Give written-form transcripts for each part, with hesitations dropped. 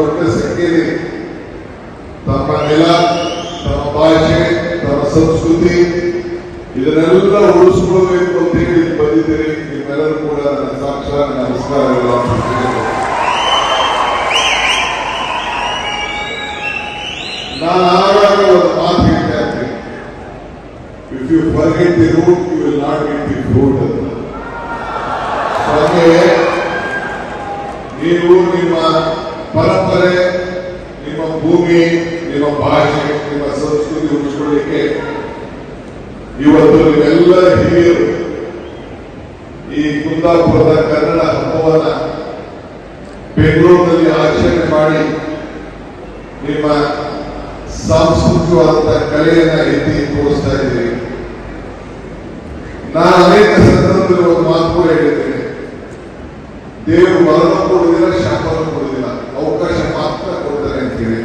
ದೊಡ್ಡ ಸಂಖ್ಯೆಯಲ್ಲಿ ತಮ್ಮ ನೆಲ, ತಮ್ಮ ಭಾಷೆ, ತಮ್ಮ ಸಂಸ್ಕೃತಿ ಇದನ್ನೆಲ್ಲ ಉಳಿಸ್ಕೊಳ್ಬೇಕು ಅಂತ ಹೇಳಿ ಬಂದಿದ್ದೀರಿ. ನಿಮ್ಮೆಲ್ಲರೂ ಕೂಡ ನನ್ನ ಸಾಕ್ಷಾತ್ ನಮಸ್ಕಾರಗಳು. ನಾನು ಆಗಾಗ ಒಂದು ಮಾತು ಹೇಳ್ತಾ ಇರ್ತೀನಿ, if you forget the root you will not get the fruit ಅಂತ. ಹಾಗೆ ನೀವು ನಿಮ್ಮ ಪರಂಪರೆ, ನಿಮ್ಮ ಭೂಮಿ, ನಿಮ್ಮ ಭಾಷೆ, ನಿಮ್ಮ ಸಂಸ್ಕೃತಿ ಉಳಿಸ್ಕೊಳ್ಳಿಕ್ಕೆ ಇವತ್ತು ನೀವೆಲ್ಲ ಹಿರಿಯರು ಈ ಕುಂದಾಪುರದ ಕನ್ನಡ ಹಬ್ಬವನ್ನ ಬೆಂಗಳೂರಿನಲ್ಲಿ ಆಚರಣೆ ಮಾಡಿ ನಿಮ್ಮ ಸಾಂಸ್ಕೃತಿಕವಾದ ಕಲೆಯನ್ನ ಎತ್ತಿ ತೋರಿಸ್ತಾ ಇದ್ದೀರಿ. ನಾನು ಅನೇಕ ಸಂದರ್ಭದಲ್ಲಿ ಒಂದು ಮಾತು ಕೂಡ ಹೇಳಿದ್ದೇನೆ, ದೇವರು ಬಲನ ಕೊಡುವುದಿಲ್ಲ, ಶಾಪವನ್ನು ಕೊಡುವುದಿಲ್ಲ, ಅವಕಾಶ ಮಾತ್ರ ಕೊಡ್ತಾರೆ ಅಂತೀವಿ.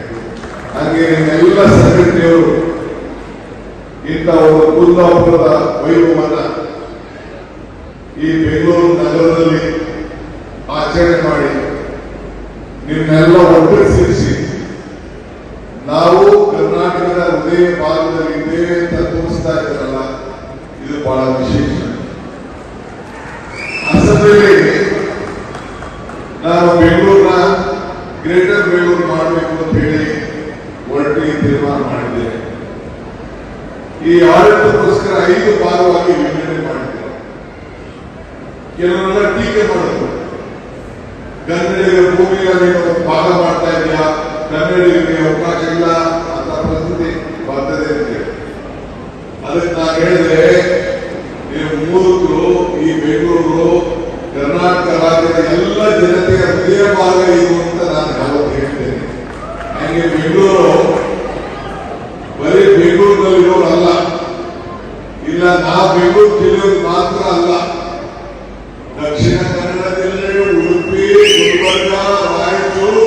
ಹಾಗೆ ನಿಮ್ಮೆಲ್ಲ ಸಂಘಟನೆಯವರು ಇಂಥ ಒಂದು ಕುಂದಾಪುರದ ವೈಭವನ್ನ ಈ ಬೆಂಗಳೂರು ನಗರದಲ್ಲಿ ಆಚರಣೆ ಮಾಡಿ ನಿಮ್ಮೆಲ್ಲ ಒಟ್ಟು ಸೇರಿಸಿ ನಾವು ಕರ್ನಾಟಕದ ಹೃದಯ ಭಾಗದಲ್ಲಿ ಇದ್ದೇವೆ ಅಂತ ತೋರಿಸ್ತಾ ಇದ್ದಾರಲ್ಲ, ಇದು ಬಹಳ ವಿಶೇಷ. ಅಸೆಂಬ್ಲಿಯಲ್ಲಿ ನಾನು ಬೆಂಗಳೂರಿನ ಗ್ರೇಟರ್ ಬೆಂಗಳೂರು ಮಾಡಬೇಕು ಅಂತ ಹೇಳಿ ಒಟ್ಟಿಗೆ ತೀರ್ಮಾನ ಮಾಡಿದ್ದೇನೆ. ಈ ಆಡಳಿತಕ್ಕೋಸ್ಕರ 5 ಭಾಗವಾಗಿ ವಿಂಗಡಣೆ ಮಾಡಿದ್ದೇವೆ. ಕೆಲವರೆಲ್ಲ ಟೀಕೆ ಮಾಡಿದ್ರು, ಕನ್ನಡಿಗರ ಭೂಮಿಯಲ್ಲಿ ಭಾಗ ಮಾಡ್ತಾ ಇದೆಯಾ, ಕನ್ನಡಿಗರಿಗೆ ಅವಕಾಶ ಇಲ್ಲ ಅಂತ ಪರಿಸ್ಥಿತಿ ಬರ್ತದೆ ಅಂತ ಹೇಳಿ. ಅದಕ್ಕೆ ನಾನು ಹೇಳಿದ್ರೆ, ನೀವು ಮೂಲಕರು ಈ ಬೆಂಗಳೂರು ಕರ್ನಾಟಕ ರಾಜ್ಯದ ಎಲ್ಲ ಜನತೆಯ ಹೃದಯ ಭಾಗ ಇದು ಅಂತ ನಾನು ಯಾವತ್ತು ಹೇಳ್ತೇನೆ. ಹಾಗೆ ಬೆಂಗಳೂರು ಬರೀ ಬೆಂಗಳೂರಿನಲ್ಲಿರೋರು ಅಲ್ಲ, ಇಲ್ಲ ನಾವು ಬೆಂಗಳೂರು ಜಿಲ್ಲೆಯವರು ಮಾತ್ರ ಅಲ್ಲ, ದಕ್ಷಿಣ ಕನ್ನಡ ಜಿಲ್ಲೆ, ಉಡುಪಿ, ಗುಲ್ಬರ್ಗ, ರಾಯಚೂರು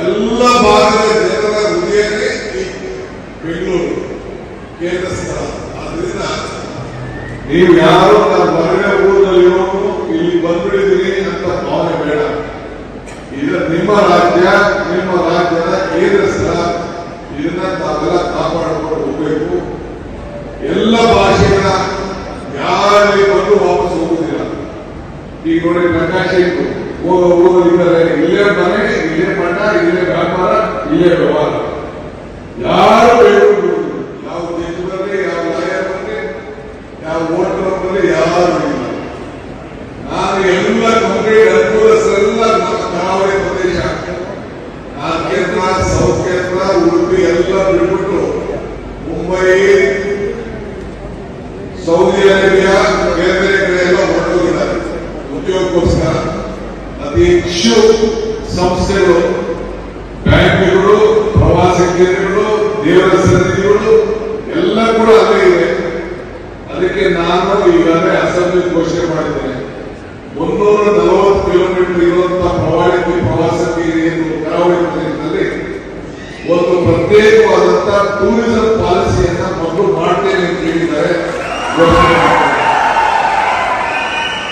ಎಲ್ಲ ಭಾಗದ ಜನರ ಹೃದಯನೇ ಈ ಬೆಂಗಳೂರು ಕೇಂದ್ರ ಸ್ಥಳ. ಆದ್ರಿಂದ ನೀವು ಯಾರು ಹೊರಗಡೆ ಊರಿನಲ್ಲಿರೋರು ಇಲ್ಲಿ ಬಂದ್ಬಿಟ್ಟಿದ್ದೀರಿ ಅಂತ ಭಾವನೆ ಬೇಡ. ಇದು ನಿಮ್ಮ ರಾಜ್ಯ, ನಿಮ್ಮ ರಾಜ್ಯದ ಕೇಂದ್ರ ಸ್ಥಳ. ಇದನ್ನ ತಾವೆಲ್ಲ ಕಾಪಾಡಿಕೊಂಡು ಹೋಗ್ಬೇಕು. ಎಲ್ಲ ಭಾಷೆಗಳ ಯಾರಿಗೆ ಬಂದು ವಾಪಸ್ ಹೋಗುದಿಲ್ಲ. ಈಗ ನೋಡಿ, ಪ್ರಕಾಶ ಇತ್ತು ಊರಿದ್ದಾರೆ, ಇಲ್ಲೇ ಮನೆ, ಇಲ್ಲೇ ಮಠ, ಇಲ್ಲೇ ವ್ಯಾಪಾರ, ಇಲ್ಲೇ ವ್ಯವಹಾರ. ಯಾರು ಬೆಂಗಳೂರು, ಯಾವ ಜಡ್ಜ್ ಬರಲಿ, ಯಾವ ಲಾಯರ್ ಬರಲಿ, ಯಾವ ವೋಟರ್ ಬರಲಿ, ಯಾರು ಇಲ್ಲ. ನಾನು ಎಲ್ಲ ಕಂಪ್ಲೀಟ್ ಅನುಕೂಲಸ್ಥರೆಲ್ಲ ಕರಾವಳಿ ಪ್ರದೇಶ, ನಾರ್ತ್ ಕೇಂದ್ರ, ಸೌತ್ ಕೇಂದ್ರ, ಉಡುಪಿ ಎಲ್ಲ ಬಿಟ್ಬಿಟ್ಟು ಮುಂಬೈ, ಸೌದಿ ಅರೇಬಿಯಾ, ಬೇರೆ ಕಡೆ ಎಲ್ಲ ಹೊರಟೋಗಿದ್ದಾರೆ ಉದ್ಯೋಗಕ್ಕೋಸ್ಕರ. ಅತಿ ಹೆಚ್ಚು ಸಂಸ್ಥೆಗಳು, ಬ್ಯಾಂಕ್ಗಳು, ಪ್ರವಾಸ ಕೇಂದ್ರಗಳು, ದೇವರ ಸನ್ನಿಧಿಗಳು ಎಲ್ಲ ಕೂಡ ಅಲ್ಲೇ ಇದೆ. ಅದಕ್ಕೆ ನಾನು ಈಗಾಗಲೇ ಅಸೆಂಬ್ಲಿ ಘೋಷಣೆ ಮಾಡಿದ್ದೇನೆ, 340 ಕಿಲೋಮೀಟರ್ ಇರುವಂತಹ ಪ್ರವಾಸ ಕೇಂದ್ರ ಕರಾವಳಿ ಪ್ರದೇಶದಲ್ಲಿ ಒಂದು ಪ್ರತ್ಯೇಕವಾದಂತಹ ಟೂರಿಸಂ ಪಾಲಿಸಿಯನ್ನ ಮೊದಲು ಮಾಡ್ತೇನೆ ಅಂತ ಹೇಳಿದ್ದಾರೆ.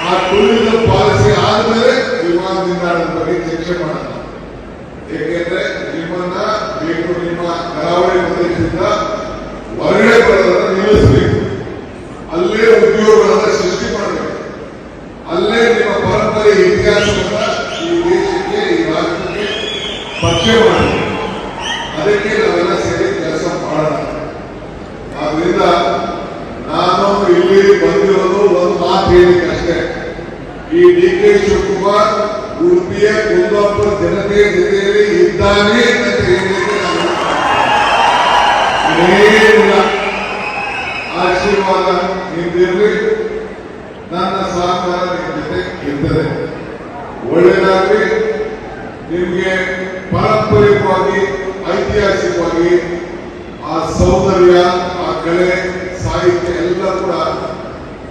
ಆ ಟೂರಿಸಂ ಪಾಲಿಸಿ ಆದ್ಮೇಲೆ ವಿಮಾನ ನಿಲ್ದಾಣದ ಬಗ್ಗೆ ಚರ್ಚೆ ಮಾಡೋಣ. ಏಕೆಂದ್ರೆ ನಿಮ್ಮನ್ನ ಬೇಕು, ನಿಮ್ಮ ಕರಾವಳಿ ಪ್ರದೇಶದಿಂದ ಹೊರಗಡೆ ಬರೋದನ್ನ ನಿಲ್ಲಿಸಬೇಕು, ಅಲ್ಲೇ ಉದ್ಯೋಗಗಳನ್ನ ಸೃಷ್ಟಿ ಮಾಡಬೇಕು, ಅಲ್ಲೇ ನಿಮ್ಮ ಪರಂಪರೆ ಇತಿಹಾಸವನ್ನ ಈ ದೇಶಕ್ಕೆ, ಈ ರಾಜ್ಯಕ್ಕೆ ಪರಿಚಯ ಮಾಡಬೇಕು. ಅದಕ್ಕೆ ನಾವೆಲ್ಲ ಸೇರಿ ಕೆಲಸ ಮಾಡೋಣ. ಆದ್ರಿಂದ ನಾನು ಇಲ್ಲಿ ಬಂದಿರೋದು ಒಂದು ಮಾತು ಹೇಳಿಕೆ ಅಷ್ಟೇ. ಈ DK ಶಿವಕುಮಾರ್ ಉಡುಪಿಯ ಕುಂದಾಪುರ ಜನತೆಯ ಜೊತೆಯಲ್ಲಿ ಇದ್ದಾನೆ ಅಂತ ಹೇಳಿಕೆ ಏನಿಲ್ಲ. ಆಶೀರ್ವಾದ ನಿಂತಿರಲಿ, ನನ್ನ ಸಹಕಾರ ನಿಮ್ಮ ಜೊತೆ ಇರ್ತದೆ. ಒಳ್ಳೆಯದಾಗಲಿ. ನಿಮಗೆ ಪಾರಂಪರಿಕವಾಗಿ, ಐತಿಹಾಸಿಕವಾಗಿ ಆ ಸೌಂದರ್ಯ, ಆ ಕಲೆ, ಸಾಹಿತ್ಯ ಎಲ್ಲ ಕೂಡ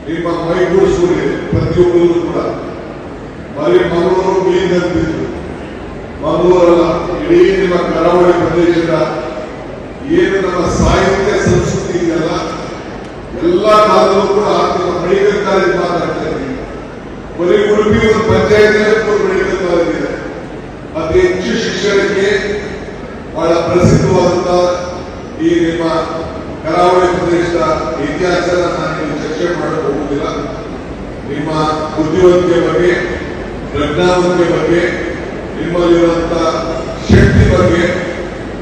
ನಿಮ್ಮ ಮೈಗೂಡಿಸುವುದಿದೆ ಪ್ರತಿಯೊಬ್ಬರಿಗೂ ಕೂಡ. ಬರೀ ಮಂಗಳೂರು ಮೀನಂತಿದ್ರು, ಮಂಗಳೂರಲ್ಲ, ಇಡೀ ನಿಮ್ಮ ಕರಾವಳಿ ಪ್ರದೇಶದ ಏನು ನಮ್ಮ ಸಾಹಿತ್ಯ ಸಂಸ್ಕೃತಿ ಇದೆಯಲ್ಲ, ಎಲ್ಲ ಕಾಲದಲ್ಲೂ ಕೂಡ ನಿಮ್ಮ ಮೆಡಿಕಲ್ ಕಾಲೇಜ್ ಮಾತಾಡ್ತಾ ಇದ್ದೀವಿ. ಬರೀ ಉಡುಪಿ ಒಂದು ಪಂಚಾಯತ್ ಮೆಡಿಕಲ್ ಕಾಲೇಜ್ ಇದೆ. ಅತಿ ಹೆಚ್ಚು ಶಿಕ್ಷಣಕ್ಕೆ ಬಹಳ ಪ್ರಸಿದ್ಧವಾದಂತಹ ಈ ನಿಮ್ಮ ಕರಾವಳಿ ಪ್ರದೇಶದ ಇತಿಹಾಸ ನಾನು ಚರ್ಚೆ ಮಾಡಕ್ಕೆ ಹೋಗುವುದಿಲ್ಲ. ನಿಮ್ಮ ಬುದ್ಧಿವಂತಿಕೆ ಬಗ್ಗೆ, ಪ್ರಜ್ಞಾವಂತಿಕೆ ಬಗ್ಗೆ, ನಿಮ್ಮಲ್ಲಿರುವಂತಹ ಶಕ್ತಿ ಬಗ್ಗೆ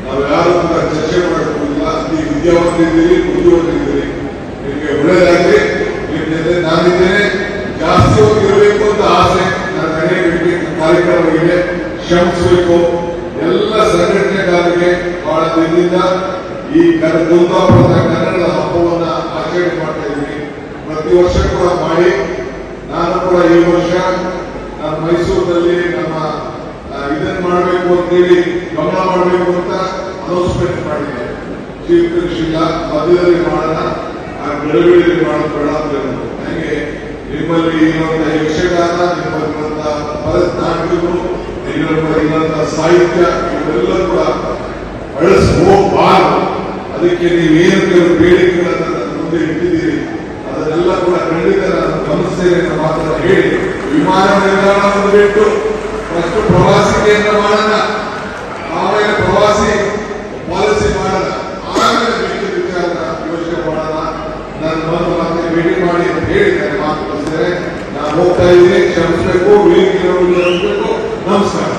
ನಾವು ಯಾರು ಕೂಡ ಚರ್ಚೆ ಮಾಡಕ್ಕೆ ಹೋಗುದಿಲ್ಲ. ಅತಿ ವಿದ್ಯಾವಂತಿದ್ದೀರಿ, ಬುದ್ಧಿವಂತಿದ್ದೀರಿ, ನಿಮಗೆ ಒಳ್ಳೆಯದಾಗಲಿ. ನಿಮ್ಮ ಜೊತೆ ನಾನಿದ್ದೇನೆ. ಜಾಸ್ತಿ ಹೋಗಿರಬೇಕು ಅಂತ ಆಸೆ. ನನ್ನ ಅನೇಕ ಕಾರ್ಯಕ್ರಮಗಳಿಗೆ ಶ್ರಮಿಸಬೇಕು. ಎಲ್ಲ ಸಂಘಟನೆಗಾರರಿಗೆ ಬಹಳ ದಿನದಿಂದ ಈ ಕುಂದಾಪುರದ ಕನ್ನಡದ ಹಬ್ಬವನ್ನ ಆಚರಣೆ ಮಾಡ್ತಾ ಇದ್ದೀನಿ. ಪ್ರತಿ ವರ್ಷ ಕೂಡ ಮಾಡಿ, ನಾನು ಕೂಡ ಈ ವರ್ಷ ನಾನು ಮೈಸೂರಿನಲ್ಲಿ ನಮ್ಮ ಇದನ್ನ ಮಾಡಬೇಕು ಅಂತೇಳಿ ಗಮನ ಮಾಡಬೇಕು ಅಂತ ಅನೌನ್ಸ್ಮೆಂಟ್ ಮಾಡಿದ್ದೆ. ಚೀಫ್ ಮಿನಿಸ್ಟರ್ ಇಲ್ಲ, ಮಧ್ಯದಲ್ಲಿ ಮಾಡೋಣ, ಬೆಳವಣಿಗೆ ಮಾಡೋದು ಬೇಡ ಅಂತ ಹೇಳಿದ್ರು. ನನಗೆ ನಿಮ್ಮಲ್ಲಿ ಇರುವಂತಹ ಯಕ್ಷಗಾನ, ನಿಮ್ಮಲ್ಲಿರುವಂತಹ ಭರತನಾಟ್ಯಗಳು, ನಿಮ್ಮಲ್ಲಿರುವಂತಹ ಸಾಹಿತ್ಯ ಇವೆಲ್ಲ ಕೂಡ ಬಳಸಿ ಹೋಗಬಾರದು. ಅದಕ್ಕೆ ನೀವೇನು ಕೆಲವು ಬೇಡಿಕೆಗಳನ್ನು ನನ್ನ ಮುಂದೆ ಇಟ್ಟಿದ್ದೀರಿ, ಅದನ್ನೆಲ್ಲ ಕೂಡ ಖಂಡಿತ ನಾನು ಗಮನಿಸ್ತೇನೆ ಅಂತ ಮಾತ್ರ ಹೇಳಿ, ವಿಮಾನ ನಿಲ್ದಾಣವನ್ನು ಬಿಟ್ಟು ಫಸ್ಟ್ ಪ್ರವಾಸಿ ಕೇಂದ್ರ ಮಾಡೋಣ, ಆಮೇಲೆ ಪ್ರವಾಸಿ ಪಾಲಿಸಿ ಮಾಡೋಣ, ಆಮೇಲೆ ಬೇರೆ ವಿಚಾರನ ಯೋಚನೆ ಮಾಡೋಣ. ನನ್ನ ಬಂದು ಮತ್ತೆ ಭೇಟಿ ಮಾಡಿ ಅಂತ ಹೇಳಿ ನಾನು ಮಾತು ಕಳಿಸ್ತೇನೆ. ನಾನು ಹೋಗ್ತಾ ಇದ್ದೀನಿ. ಕ್ಷಮಿಸಬೇಕು, ವೇದಿಕೆ ನಮಸ್ಕಾರ.